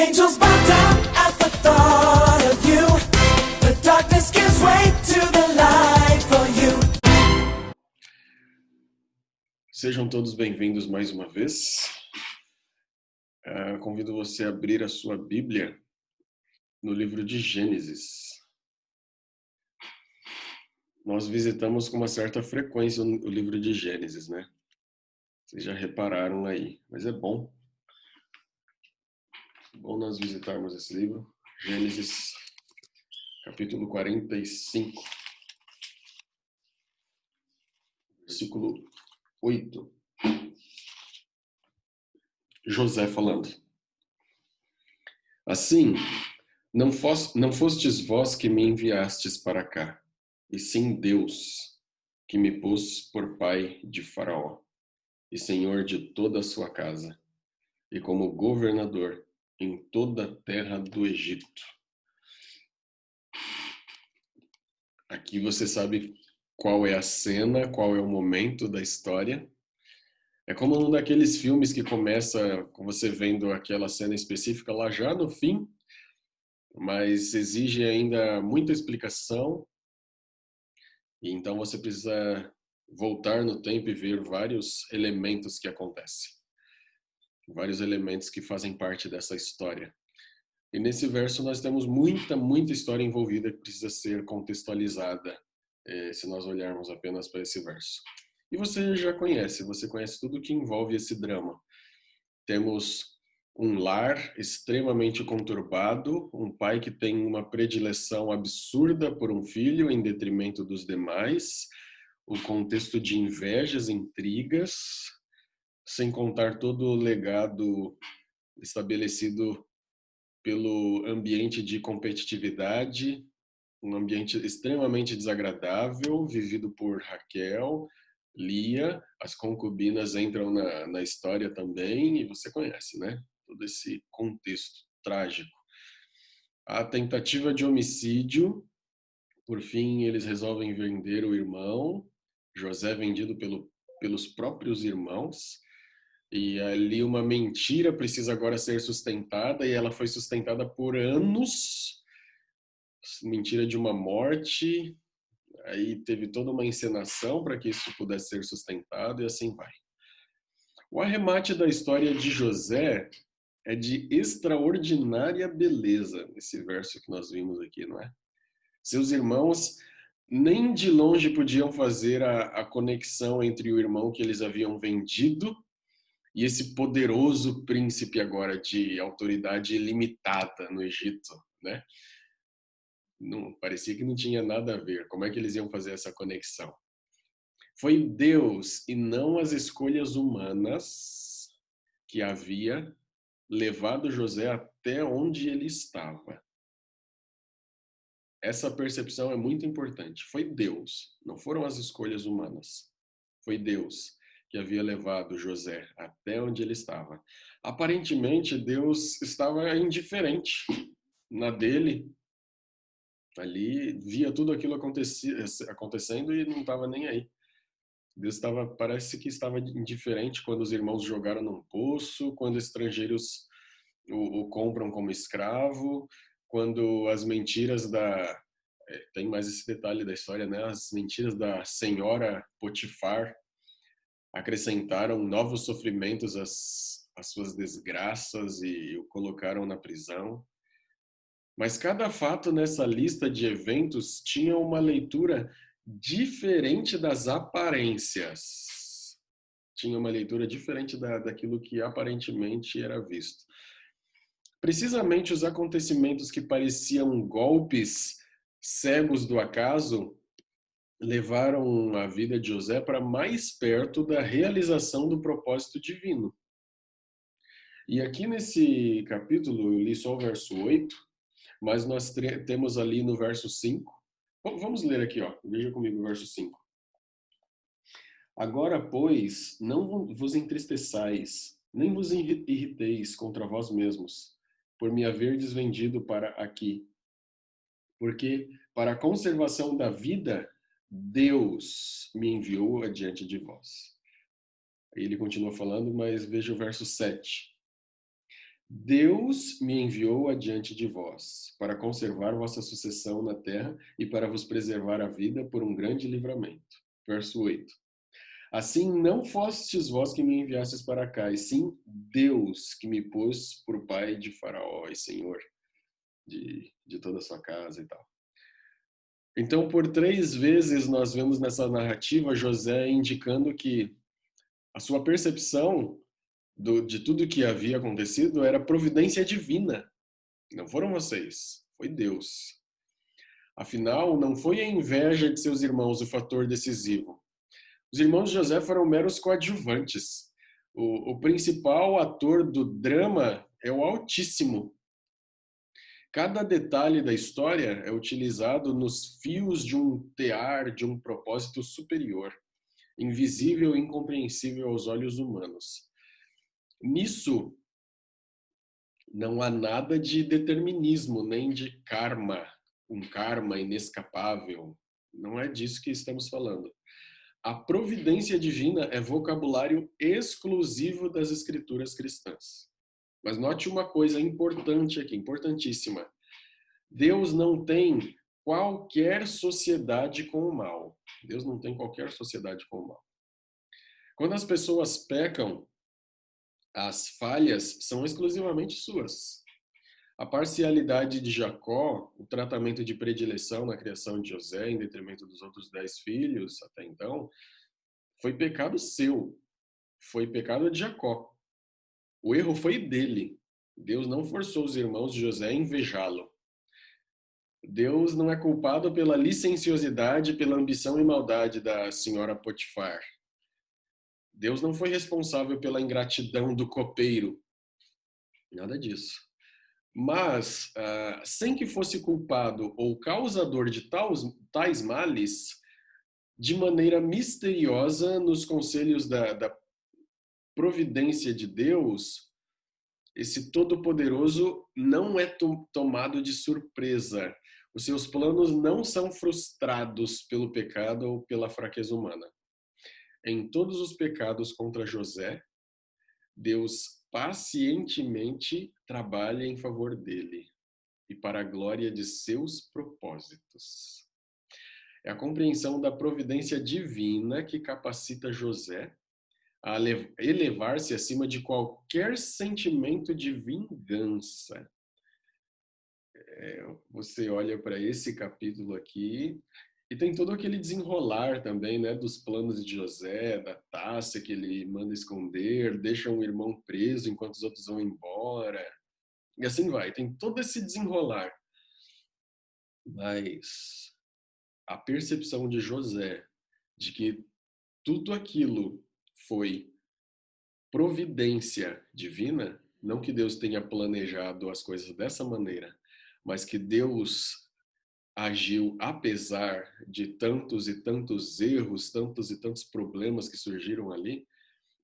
Angels bow down at the thought of you. The darkness gives way to the light for you. Sejam todos bem-vindos mais uma vez. Convido você a abrir a sua Bíblia no livro de Gênesis. Nós visitamos com uma certa frequência o livro de Gênesis, né? Vocês já repararam aí, mas é bom. É bom nós visitarmos esse livro. Gênesis, capítulo 45, versículo 8. José falando. Assim, não fostes vós que me enviastes para cá, e sim Deus, que me pôs por pai de Faraó, e senhor de toda a sua casa, e como governador em toda a terra do Egito. Aqui você sabe qual é a cena, qual é o momento da história. É como um daqueles filmes que começa com você vendo aquela cena específica lá já no fim, mas exige ainda muita explicação, e então você precisa voltar no tempo e ver vários elementos que acontecem, vários elementos que fazem parte dessa história. E nesse verso nós temos muita história envolvida que precisa ser contextualizada, se nós olharmos apenas para esse verso. E você conhece tudo que envolve esse drama. Temos um lar extremamente conturbado, um pai que tem uma predileção absurda por um filho em detrimento dos demais, o contexto de invejas, intrigas, sem contar todo o legado estabelecido pelo ambiente de competitividade, um ambiente extremamente desagradável, vivido por Raquel, Lia, as concubinas entram na história também, e você conhece, né? Todo esse contexto trágico. A tentativa de homicídio, por fim, eles resolvem vender o irmão, José vendido pelos próprios irmãos, e ali uma mentira precisa agora ser sustentada, e ela foi sustentada por anos, mentira de uma morte, aí teve toda uma encenação para que isso pudesse ser sustentado, e assim vai. O arremate da história de José é de extraordinária beleza, nesse verso que nós vimos aqui, não é? Seus irmãos nem de longe podiam fazer a conexão entre o irmão que eles haviam vendido e esse poderoso príncipe agora de autoridade ilimitada no Egito, né? Não, parecia que não tinha nada a ver. Como é que eles iam fazer essa conexão? Foi Deus e não as escolhas humanas que havia levado José até onde ele estava. Essa percepção é muito importante. Foi Deus, não foram as escolhas humanas. Foi Deus que havia levado José até onde ele estava. Aparentemente, Deus estava indiferente na dele. Ali via tudo aquilo acontecendo e não estava nem aí. Deus parece que estava indiferente quando os irmãos jogaram num poço, quando estrangeiros o compram como escravo, quando as mentiras tem mais esse detalhe da história, né? As mentiras da senhora Potifar acrescentaram novos sofrimentos às suas desgraças e o colocaram na prisão. Mas cada fato nessa lista de eventos tinha uma leitura diferente das aparências. Tinha uma leitura diferente daquilo que aparentemente era visto. Precisamente os acontecimentos que pareciam golpes cegos do acaso levaram a vida de José para mais perto da realização do propósito divino. E aqui nesse capítulo, eu li só o verso 8, mas nós temos ali no verso 5. Vamos ler aqui, ó. Veja comigo o verso 5. Agora, pois, não vos entristeçais, nem vos irriteis contra vós mesmos, por me haverdes vendido para aqui. Porque, para a conservação da vida, Deus me enviou adiante de vós. Aí ele continua falando, mas veja o verso 7. Deus me enviou adiante de vós, para conservar vossa sucessão na terra e para vos preservar a vida por um grande livramento. Verso 8. Assim não fostes vós que me enviastes para cá, e sim Deus que me pôs por pai de Faraó e senhor de toda a sua casa e tal. Então, por 3 vezes nós vemos nessa narrativa José indicando que a sua percepção de tudo que havia acontecido era providência divina. Não foram vocês, foi Deus. Afinal, não foi a inveja de seus irmãos o fator decisivo. Os irmãos de José foram meros coadjuvantes. O principal ator do drama é o Altíssimo. Cada detalhe da história é utilizado nos fios de um tear, de um propósito superior, invisível e incompreensível aos olhos humanos. Nisso, não há nada de determinismo, nem de karma, um karma inescapável. Não é disso que estamos falando. A providência divina é vocabulário exclusivo das escrituras cristãs. Mas note uma coisa importante aqui, importantíssima. Deus não tem qualquer sociedade com o mal. Deus não tem qualquer sociedade com o mal. Quando as pessoas pecam, as falhas são exclusivamente suas. A parcialidade de Jacó, o tratamento de predileção na criação de José, em detrimento dos outros 10 filhos até então, foi pecado seu. Foi pecado de Jacó. O erro foi dele. Deus não forçou os irmãos de José a invejá-lo. Deus não é culpado pela licenciosidade, pela ambição e maldade da senhora Potifar. Deus não foi responsável pela ingratidão do copeiro. Nada disso. Mas, sem que fosse culpado ou causador de tais males, de maneira misteriosa, nos conselhos da providência de Deus, esse Todo-Poderoso não é tomado de surpresa. Os seus planos não são frustrados pelo pecado ou pela fraqueza humana. Em todos os pecados contra José, Deus pacientemente trabalha em favor dele e para a glória de seus propósitos. É a compreensão da providência divina que capacita José a elevar-se acima de qualquer sentimento de vingança. Você olha para esse capítulo aqui e tem todo aquele desenrolar também, né, dos planos de José, da taça que ele manda esconder, deixa um irmão preso enquanto os outros vão embora, e assim vai. Tem todo esse desenrolar. Mas a percepção de José de que tudo aquilo foi providência divina, não que Deus tenha planejado as coisas dessa maneira, mas que Deus agiu apesar de tantos e tantos erros, tantos e tantos problemas que surgiram ali,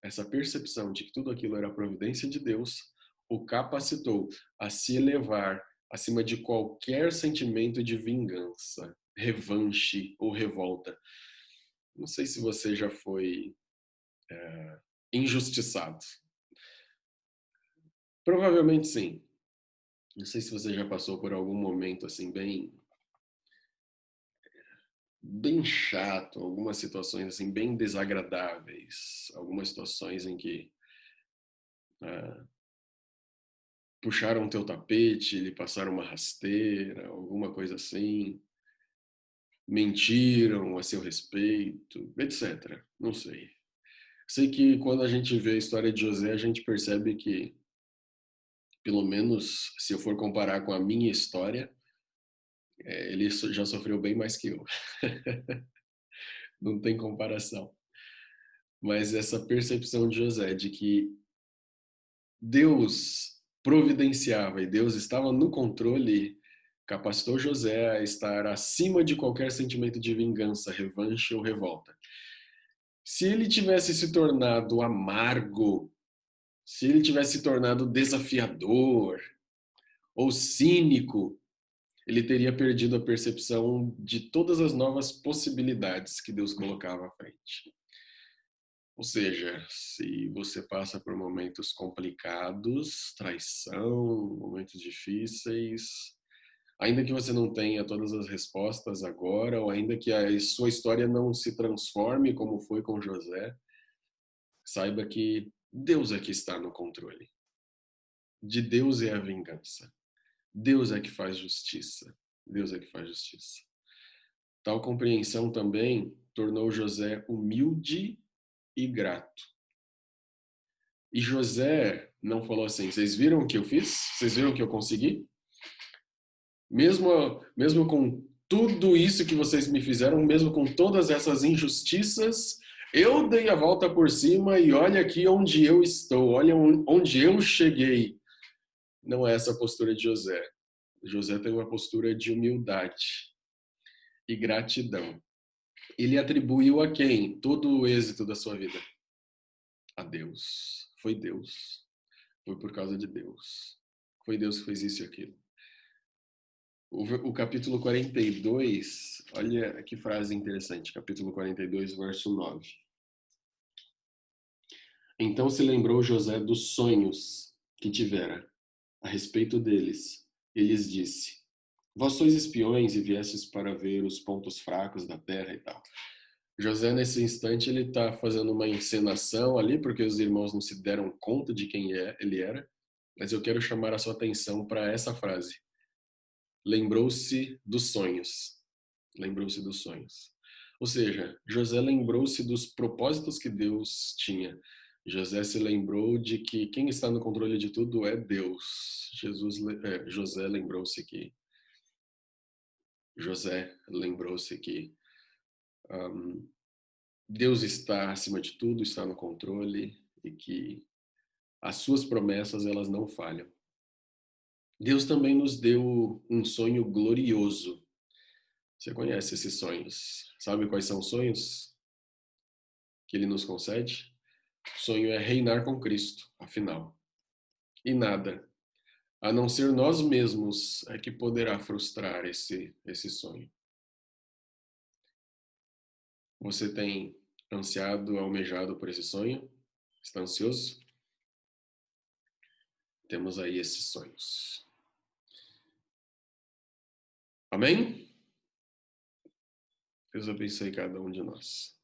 essa percepção de que tudo aquilo era a providência de Deus o capacitou a se elevar acima de qualquer sentimento de vingança, revanche ou revolta. Não sei se você já foi injustiçado. Provavelmente sim. Não sei se você já passou por algum momento assim bem chato, algumas situações assim bem desagradáveis, algumas situações em que puxaram teu tapete, lhe passaram uma rasteira, alguma coisa assim, mentiram a seu respeito, etc. Não sei. Sei que quando a gente vê a história de José, a gente percebe que, pelo menos se eu for comparar com a minha história, ele já sofreu bem mais que eu. Não tem comparação. Mas essa percepção de José de que Deus providenciava e Deus estava no controle, capacitou José a estar acima de qualquer sentimento de vingança, revanche ou revolta. Se ele tivesse se tornado amargo, se ele tivesse se tornado desafiador ou cínico, ele teria perdido a percepção de todas as novas possibilidades que Deus colocava à frente. Ou seja, se você passa por momentos complicados, traição, momentos difíceis, ainda que você não tenha todas as respostas agora, ou ainda que a sua história não se transforme como foi com José, saiba que Deus é que está no controle. De Deus é a vingança. Deus é que faz justiça. Deus é que faz justiça. Tal compreensão também tornou José humilde e grato. E José não falou assim: vocês viram o que eu fiz? Vocês viram o que eu consegui? Mesmo com tudo isso que vocês me fizeram, mesmo com todas essas injustiças, eu dei a volta por cima e olha aqui onde eu estou, olha onde eu cheguei. Não é essa a postura de José. José tem uma postura de humildade e gratidão. Ele atribuiu a quem todo o êxito da sua vida? A Deus. Foi Deus. Foi por causa de Deus. Foi Deus que fez isso e aquilo. O capítulo 42, olha que frase interessante. Capítulo 42, verso 9. Então se lembrou José dos sonhos que tivera a respeito deles. E lhes disse: vós sois espiões e viestes para ver os pontos fracos da terra e tal. José, nesse instante, ele está fazendo uma encenação ali, porque os irmãos não se deram conta de quem ele era. Mas eu quero chamar a sua atenção para essa frase. Lembrou-se dos sonhos. Lembrou-se dos sonhos. Ou seja, José lembrou-se dos propósitos que Deus tinha. José se lembrou de que quem está no controle de tudo é Deus. José lembrou-se que Deus está acima de tudo, está no controle e que as suas promessas elas não falham. Deus também nos deu um sonho glorioso. Você conhece esses sonhos? Sabe quais são os sonhos que ele nos concede? O sonho é reinar com Cristo, afinal. E nada, a não ser nós mesmos, é que poderá frustrar esse sonho. Você tem ansiado, almejado por esse sonho? Está ansioso? Temos aí esses sonhos. Amém? Deus abençoe cada um de nós.